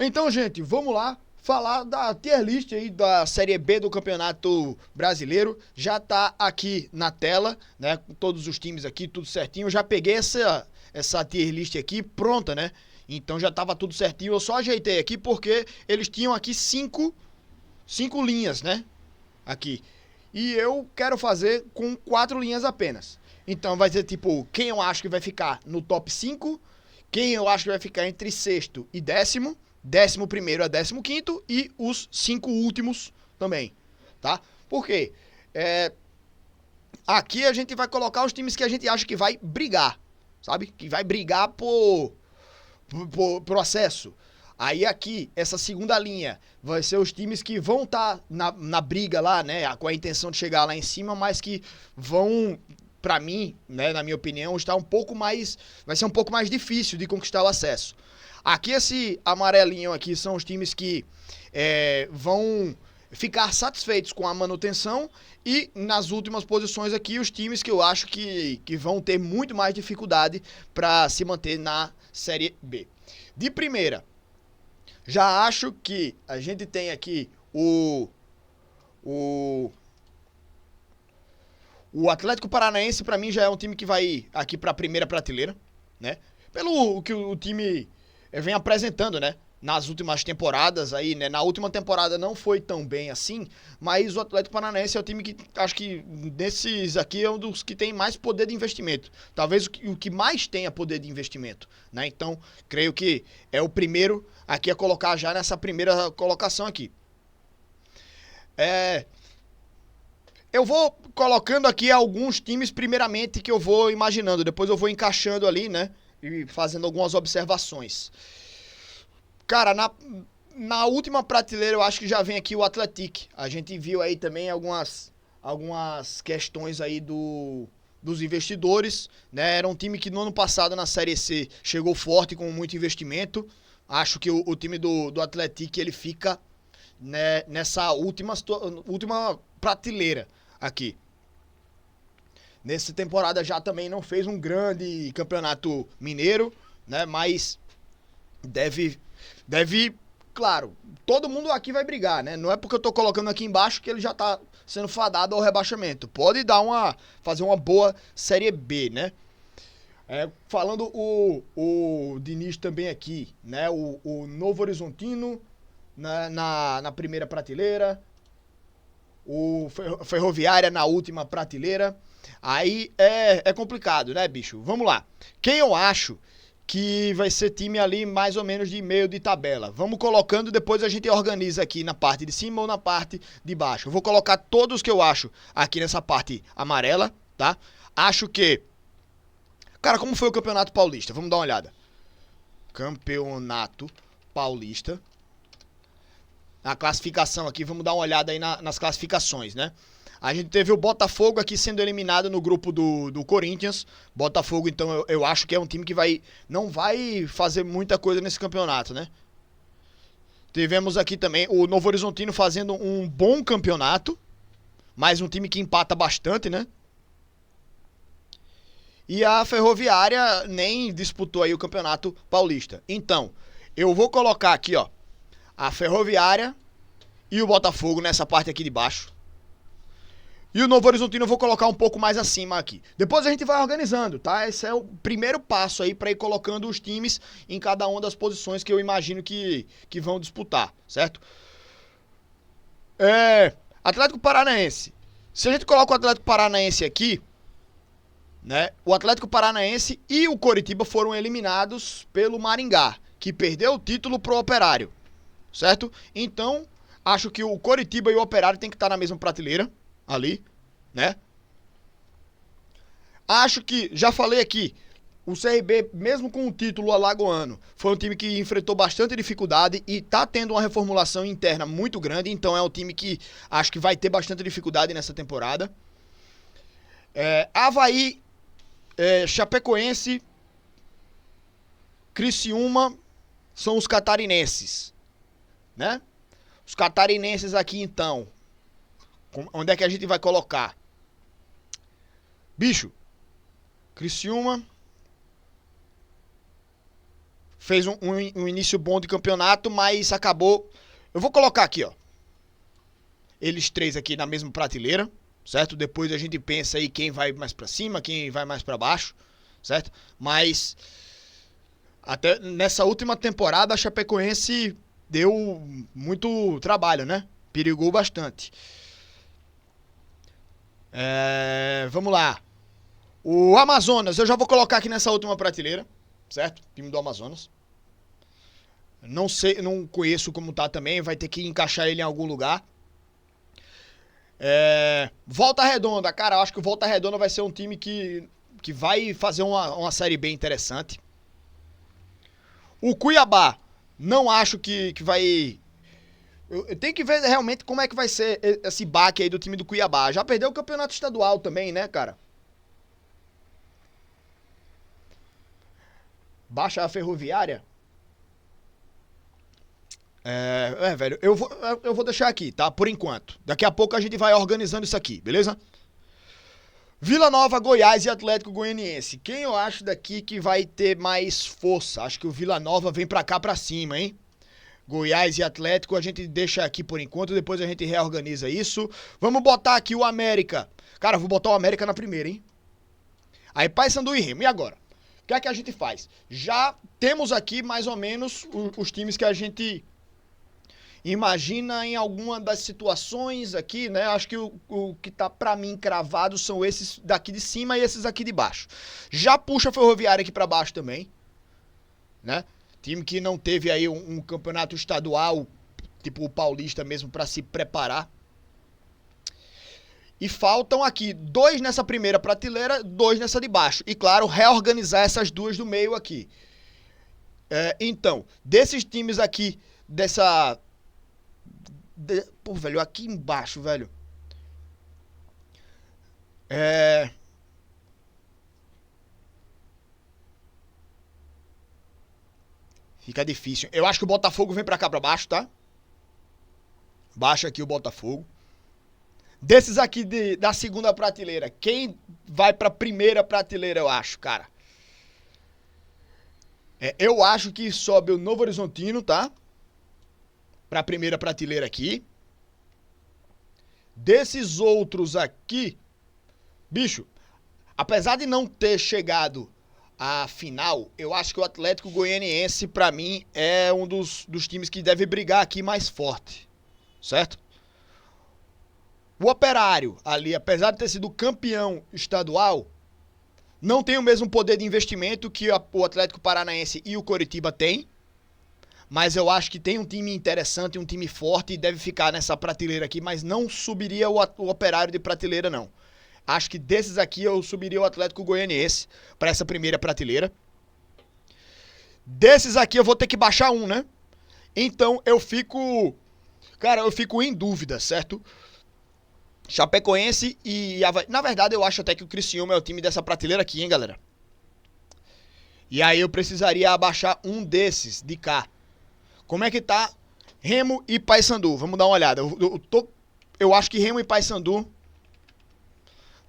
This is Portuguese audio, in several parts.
Então, gente, vamos lá falar da tier list aí da Série B do Campeonato Brasileiro. Já tá aqui na tela, né? Com todos os times aqui, tudo certinho. Eu já peguei essa tier list aqui pronta, né? Então já tava tudo certinho. Eu só ajeitei aqui porque eles tinham aqui cinco linhas, né? Aqui. E eu quero fazer com 4 linhas apenas. Então vai ser tipo, quem eu acho que vai ficar no top 5, quem eu acho que vai ficar entre sexto e décimo, décimo primeiro a décimo quinto e os 5 últimos também, tá? Por quê? Aqui a gente vai colocar os times que a gente acha que vai brigar, sabe? Que vai brigar pro acesso. Aí aqui, essa segunda linha, vai ser os times que vão estar na briga lá, né? Com a intenção de chegar lá em cima, mas que vão, pra mim, né, na minha opinião, estar um pouco mais. Vai ser um pouco mais difícil de conquistar o acesso. Aqui, esse amarelinho aqui são os times que vão ficar satisfeitos com a manutenção. E nas últimas posições aqui, os times que eu acho que vão ter muito mais dificuldade para se manter na Série B. De primeira, já acho que a gente tem aqui o Atlético Paranaense. Para mim já é um time que vai aqui para a primeira prateleira, né? Pelo que o time vem apresentando, né? Nas últimas temporadas aí, né? Na última temporada não foi tão bem assim, mas o Atlético Paranaense é o time que acho que desses aqui é um dos que tem mais poder de investimento. Talvez o que mais tenha poder de investimento, né? Então, creio que é o primeiro aqui a colocar já nessa primeira colocação aqui. Eu vou colocando aqui alguns times primeiramente que eu vou imaginando, depois eu vou encaixando ali, né? E fazendo algumas observações. Cara, na última prateleira eu acho que já vem aqui o Atlético. A gente viu aí também algumas questões aí dos investidores, né? Era um time que no ano passado na Série C chegou forte com muito investimento. Acho que o time do Atlético ele fica, né, nessa última prateleira aqui. Nessa temporada já também não fez um grande campeonato mineiro, né? Mas deve, claro, todo mundo aqui vai brigar, né? Não é porque eu tô colocando aqui embaixo que ele já tá sendo fadado ao rebaixamento. Pode fazer uma boa Série B, né? Falando o Diniz também aqui, né? O Novo Horizontino na primeira prateleira, o Ferroviária na última prateleira. Aí é complicado, né, bicho? Vamos lá. Quem eu acho que vai ser time ali mais ou menos de meio de tabela. Vamos colocando, depois a gente organiza aqui na parte de cima ou na parte de baixo. Eu vou colocar todos que eu acho aqui nessa parte amarela, tá? Acho que... Cara, como foi o Campeonato Paulista? Vamos dar uma olhada. Campeonato Paulista. Na classificação aqui, vamos dar uma olhada aí nas classificações, né? A gente teve o Botafogo aqui sendo eliminado no grupo do Corinthians. Botafogo, então, eu acho que é um time que não vai fazer muita coisa nesse campeonato, né? Tivemos aqui também o Novo Horizontino fazendo um bom campeonato. Mais um time que empata bastante, né? E a Ferroviária nem disputou aí o Campeonato Paulista. Então, eu vou colocar aqui, ó, a Ferroviária e o Botafogo nessa parte aqui de baixo. E o Novo Horizontino eu vou colocar um pouco mais acima aqui. Depois a gente vai organizando, tá? Esse é o primeiro passo aí para ir colocando os times em cada uma das posições que eu imagino que vão disputar, certo? Atlético Paranaense. Se a gente coloca o Atlético Paranaense aqui, né? O Atlético Paranaense e o Coritiba foram eliminados pelo Maringá, que perdeu o título pro Operário, certo? Então, acho que o Coritiba e o Operário tem que estar na mesma prateleira ali, né? Acho que, já falei aqui, o CRB, mesmo com o título alagoano, foi um time que enfrentou bastante dificuldade e tá tendo uma reformulação interna muito grande, então é um time que acho que vai ter bastante dificuldade nessa temporada. Avaí, Chapecoense, Criciúma são os catarinenses, né? Os catarinenses aqui, então, onde é que a gente vai colocar? Bicho, Criciúma, fez um início bom de campeonato, mas acabou... Eu vou colocar aqui, ó. Eles três aqui na mesma prateleira, certo? Depois a gente pensa aí quem vai mais pra cima, quem vai mais pra baixo, certo? Mas até nessa última temporada a Chapecoense deu muito trabalho, né? Perigou bastante. Vamos lá. O Amazonas, eu já vou colocar aqui nessa última prateleira, certo? Time do Amazonas. Não sei, não conheço como tá também, vai ter que encaixar ele em algum lugar. Volta Redonda, cara, eu acho que o Volta Redonda vai ser um time que vai fazer uma série B interessante. O Cuiabá, não acho que vai... Eu tenho que ver realmente como é que vai ser esse baque aí do time do Cuiabá. Já perdeu o campeonato estadual também, né, cara? Baixa a Ferroviária. Velho, eu vou deixar aqui, tá? Por enquanto. Daqui a pouco a gente vai organizando isso aqui, beleza? Vila Nova, Goiás e Atlético Goianiense. Quem eu acho daqui que vai ter mais força? Acho que o Vila Nova vem pra cá pra cima, hein? Goiás e Atlético a gente deixa aqui por enquanto, depois a gente reorganiza isso. Vamos botar aqui o América. Cara, eu vou botar o América na primeira, hein? Aí Paysandu e Remo. E agora? O que é que a gente faz? Já temos aqui mais ou menos os times que a gente imagina em alguma das situações aqui, né? Acho que o que tá pra mim cravado são esses daqui de cima e esses aqui de baixo. Já puxa a Ferroviária aqui pra baixo também, né? Time que não teve aí um campeonato estadual, tipo o Paulista mesmo, pra se preparar. E faltam aqui 2 nessa primeira prateleira, 2 nessa de baixo. E claro, reorganizar essas duas do meio aqui. Então, desses times aqui, pô, velho, aqui embaixo, velho. Fica difícil. Eu acho que o Botafogo vem pra cá pra baixo, tá? Baixa aqui o Botafogo. Desses aqui da segunda prateleira, quem vai pra primeira prateleira, eu acho, cara? Eu acho que sobe o Novo Horizontino, tá? Pra primeira prateleira aqui. Desses outros aqui, bicho, apesar de não ter chegado à final, eu acho que o Atlético Goianiense, pra mim, é um dos times que deve brigar aqui mais forte, certo? O Operário, ali, apesar de ter sido campeão estadual, não tem o mesmo poder de investimento que o Atlético Paranaense e o Coritiba têm. Mas eu acho que tem um time interessante, um time forte e deve ficar nessa prateleira aqui, mas não subiria o Operário de prateleira, não. Acho que desses aqui eu subiria o Atlético Goianiense para essa primeira prateleira. Desses aqui eu vou ter que baixar um, né? Então eu fico... Cara, eu fico em dúvida, certo? Chapecoense e Avaí. Na verdade, eu acho até que o Criciúma é o time dessa prateleira aqui, hein, galera? E aí eu precisaria abaixar um desses de cá. Como é que tá Remo e Paysandu? Vamos dar uma olhada. Eu acho que Remo e Paysandu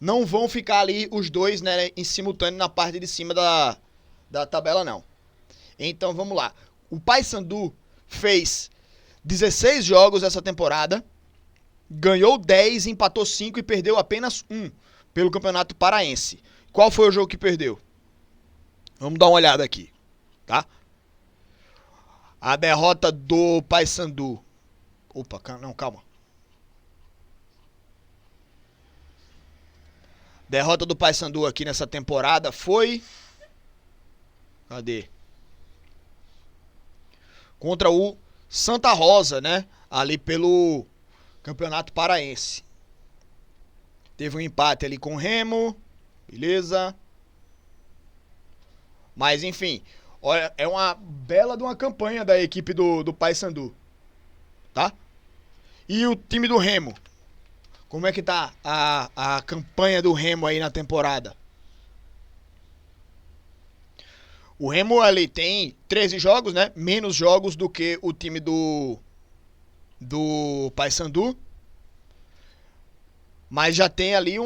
não vão ficar ali os dois, né, em simultâneo na parte de cima da tabela, não. Então vamos lá. O Paysandu fez 16 jogos essa temporada, ganhou 10, empatou 5 e perdeu apenas 1 pelo Campeonato Paraense. Qual foi o jogo que perdeu? Vamos dar uma olhada aqui, tá? A derrota do Paysandu. Opa, não, calma. Derrota do Paysandu aqui nessa temporada foi... Cadê? Contra o Santa Rosa, né? Ali pelo Campeonato Paraense. Teve um empate ali com o Remo. Beleza. Mas enfim, olha, é uma bela de uma campanha da equipe do Paysandu, tá? E o time do Remo? Como é que tá a campanha do Remo aí na temporada? O Remo ali tem 13 jogos, né? Menos jogos do que o time do Paysandu. Mas já tem ali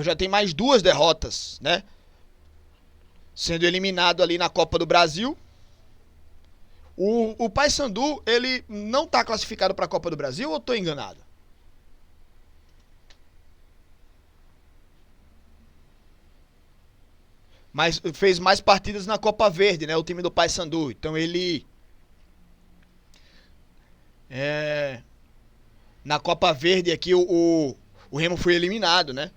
já tem mais 2 derrotas, né? Sendo eliminado ali na Copa do Brasil, O Paysandu, ele não tá classificado para a Copa do Brasil ou eu tô enganado? Mas fez mais partidas na Copa Verde, né? O time do Paysandu. Então ele é, na Copa Verde aqui o Remo foi eliminado, né?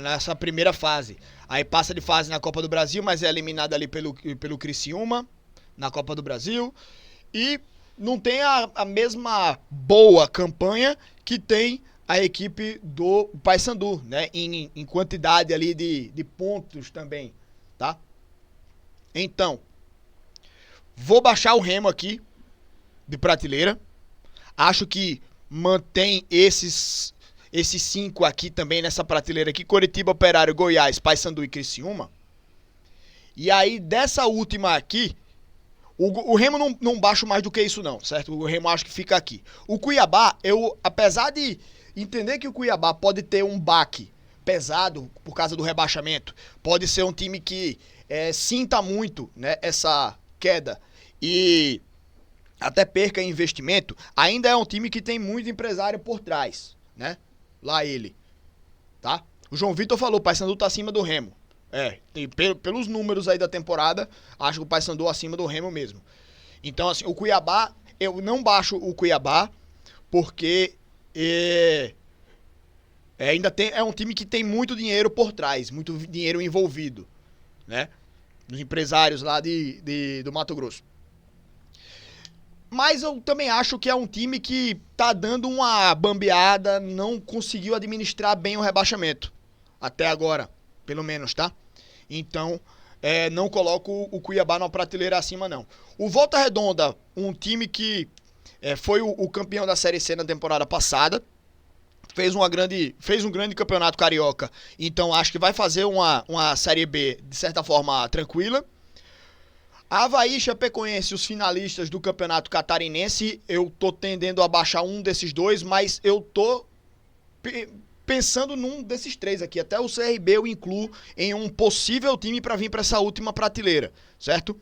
Nessa primeira fase. Aí passa de fase na Copa do Brasil, mas é eliminado ali pelo Criciúma na Copa do Brasil. E não tem a mesma boa campanha que tem a equipe do Paysandu, né? Em quantidade ali de pontos também, tá? Então, vou baixar o Remo aqui de prateleira. Acho que mantém esses 5 aqui também nessa prateleira aqui. Coritiba, Operário, Goiás, Paysandu e Criciúma. E aí, dessa última aqui, o Remo não baixo mais do que isso não, certo? O Remo acho que fica aqui. O Cuiabá, apesar de entender que o Cuiabá pode ter um baque pesado por causa do rebaixamento, pode ser um time que sinta muito, né, essa queda e até perca em investimento, ainda é um time que tem muito empresário por trás, né? Lá ele, tá? O João Vitor falou, o Paysandu tá acima do Remo. Pelos números aí da temporada, acho que o Paysandu acima do Remo mesmo. Então, assim, o Cuiabá, eu não baixo o Cuiabá, porque ainda é um time que tem muito dinheiro por trás, muito dinheiro envolvido, né? Dos empresários lá do Mato Grosso. Mas eu também acho que é um time que tá dando uma bambeada, não conseguiu administrar bem o rebaixamento. Até agora, pelo menos, tá? Então, não coloco o Cuiabá na prateleira acima, não. O Volta Redonda, um time que foi o campeão da Série C na temporada passada, fez um grande campeonato carioca, então acho que vai fazer uma Série B, de certa forma, tranquila. Avaí e Chapecoense, os finalistas do Campeonato Catarinense, eu tô tendendo a baixar um desses dois, mas eu tô pensando num desses três aqui. Até o CRB eu incluo em um possível time para vir para essa última prateleira, certo?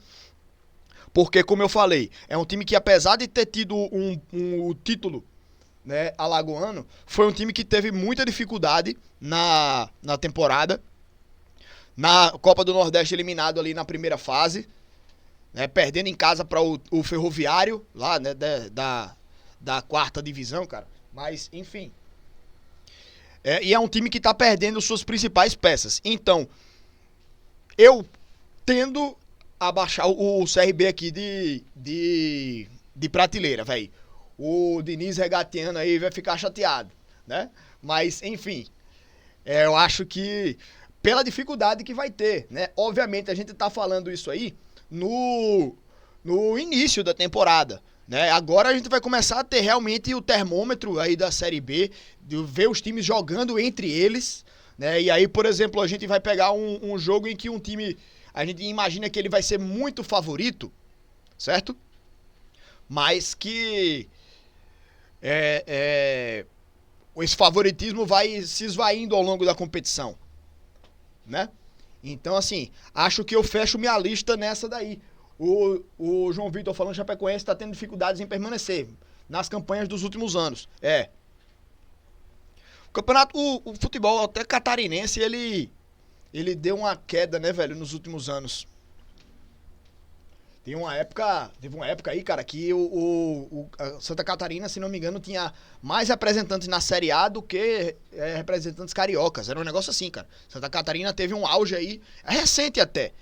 Porque, como eu falei, é um time que, apesar de ter tido um título, né, alagoano, foi um time que teve muita dificuldade na temporada. Na Copa do Nordeste, eliminado ali na primeira fase, né, perdendo em casa para o Ferroviário, lá, né, da quarta divisão, cara. Mas, enfim. E é um time que tá perdendo suas principais peças. Então, eu tendo a baixar o CRB aqui de prateleira, velho. O Diniz regateando aí vai ficar chateado, né? Mas, enfim. Eu acho que pela dificuldade que vai ter, né? Obviamente, a gente tá falando isso aí no início da temporada, né? Agora a gente vai começar a ter realmente o termômetro aí da Série B, de ver os times jogando entre eles, né? E aí, por exemplo, a gente vai pegar um jogo em que um time, a gente imagina que ele vai ser muito favorito, certo? Mas que esse favoritismo vai se esvaindo ao longo da competição, né? Então, assim, acho que eu fecho minha lista nessa daí. O João Vitor falando que Chapecoense está tendo dificuldades em permanecer nas campanhas dos últimos anos. O campeonato, o futebol até catarinense, ele deu uma queda, né, velho, nos últimos anos. Teve uma época aí, cara, que a Santa Catarina, se não me engano, tinha mais representantes na Série A do que representantes cariocas. Era um negócio assim, cara. Santa Catarina teve um auge aí, recente até.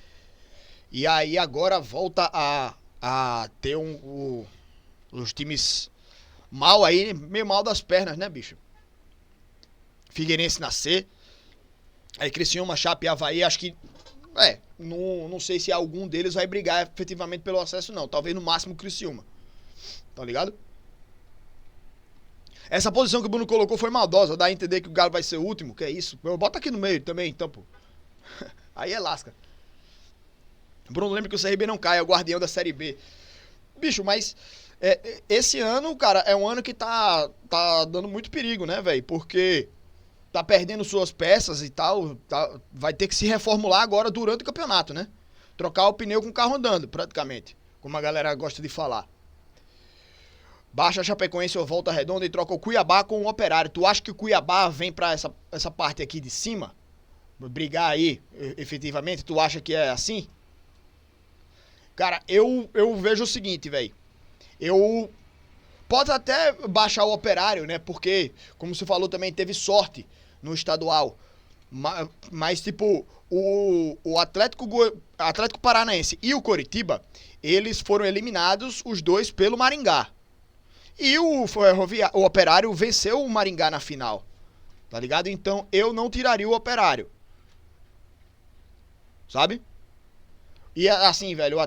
E aí agora volta a ter os times mal aí, meio mal das pernas, né, bicho? Figueirense na C. Aí Criciúma, Chape e Avaí, acho que não sei se algum deles vai brigar efetivamente pelo acesso, não. Talvez no máximo o Criciúma. Tá ligado? Essa posição que o Bruno colocou foi maldosa. Dá a entender que o Galo vai ser o último. Que é isso? Bota aqui no meio também, então, pô. Aí é lasca. O Bruno lembra que o CRB não cai, é o guardião da Série B. Bicho, mas esse ano, cara, é um ano que tá dando muito perigo, né, velho? Porque tá perdendo suas peças e tal, vai ter que se reformular agora durante o campeonato, né? Trocar o pneu com o carro andando, praticamente. como a galera gosta de falar. Baixa a Chapecoense ou Volta Redonda e troca o Cuiabá com o Operário. Tu acha que o Cuiabá vem pra essa parte aqui de cima? Brigar aí, efetivamente? Tu acha que é assim? Cara, eu vejo o seguinte, velho. Eu... Pode até baixar o Operário, né? Porque, como você falou também, teve sorte no estadual. Mas tipo, o Atlético Paranaense e o Coritiba, eles foram eliminados, os dois, pelo Maringá. E o Operário venceu o Maringá na final. Tá ligado? Então eu não tiraria o Operário. Sabe? E assim, velho,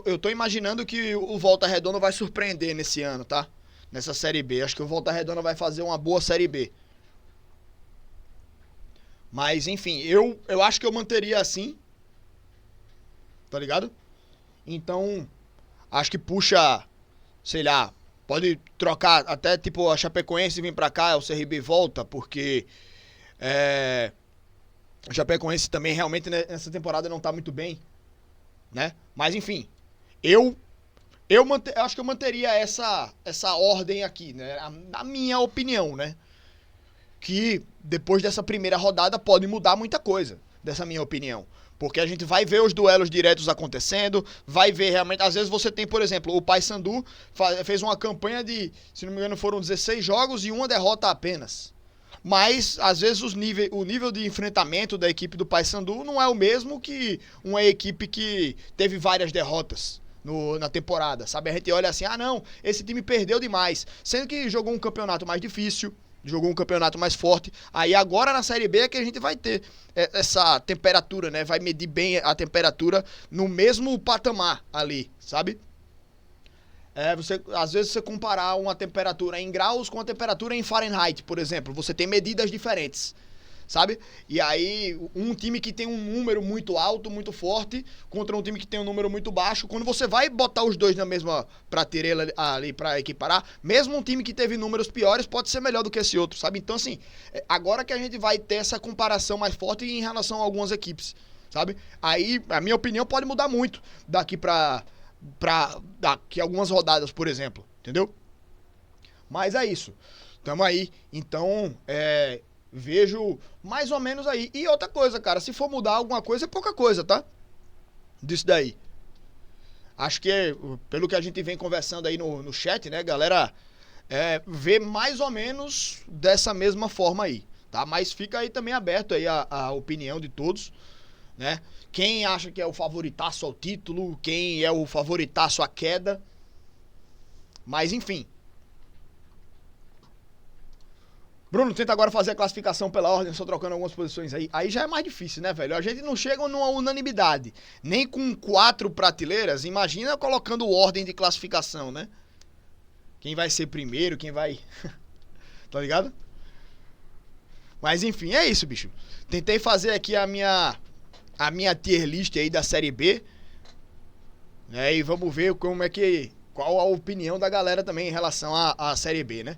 eu tô imaginando que o Volta Redonda vai surpreender nesse ano, tá? Nessa Série B. Acho que o Volta Redonda vai fazer uma boa Série B. Mas, enfim, eu acho que eu manteria assim. Tá ligado? Então, acho que puxa, sei lá, pode trocar até tipo a Chapecoense vir pra cá, o CRB volta, porque o Chapecoense também realmente nessa temporada não tá muito bem, né? Mas enfim, eu acho que eu manteria essa ordem aqui, né? Na minha opinião, né? Que depois dessa primeira rodada pode mudar muita coisa, dessa minha opinião. Porque a gente vai ver os duelos diretos acontecendo, vai ver realmente... Às vezes você tem, por exemplo, o Paysandu fez uma campanha de, se não me engano, foram 16 jogos e uma derrota apenas. Mas, às vezes, o nível de enfrentamento da equipe do Paysandu não é o mesmo que uma equipe que teve várias derrotas na temporada, sabe? A gente olha assim, ah não, esse time perdeu demais, sendo que jogou um campeonato mais difícil, jogou um campeonato mais forte. Aí agora na Série B é que a gente vai ter essa temperatura, né? Vai medir bem a temperatura no mesmo patamar ali, sabe? Às vezes você comparar uma temperatura em graus com a temperatura em Fahrenheit, por exemplo, você tem medidas diferentes, sabe? E aí, um time que tem um número muito alto, muito forte, contra um time que tem um número muito baixo, quando você vai botar os dois na mesma prateleira ali pra equiparar, mesmo um time que teve números piores pode ser melhor do que esse outro, sabe? Então, assim, agora que a gente vai ter essa comparação mais forte em relação a algumas equipes, sabe? Aí, a minha opinião pode mudar muito daqui daqui a algumas rodadas, por exemplo, entendeu? Mas é isso. Tamo aí. Então, vejo mais ou menos aí. E outra coisa, cara, se for mudar alguma coisa, é pouca coisa, tá? Disso daí. Acho que, pelo que a gente vem conversando aí no chat, né, galera, vê mais ou menos dessa mesma forma aí, tá? Mas fica aí também aberto aí a opinião de todos, né? Quem acha que é o favoritaço ao título, quem é o favoritaço à queda. Mas, enfim. Bruno, tenta agora fazer a classificação pela ordem, só trocando algumas posições aí. Aí já é mais difícil, né, velho? A gente não chega numa unanimidade. Nem com 4 prateleiras, imagina colocando ordem de classificação, né? Quem vai ser primeiro, quem vai... Tá ligado? Mas, enfim, é isso, bicho. Tentei fazer aqui a minha tier list aí da Série B, né? E vamos ver qual a opinião da galera também em relação à Série B, né?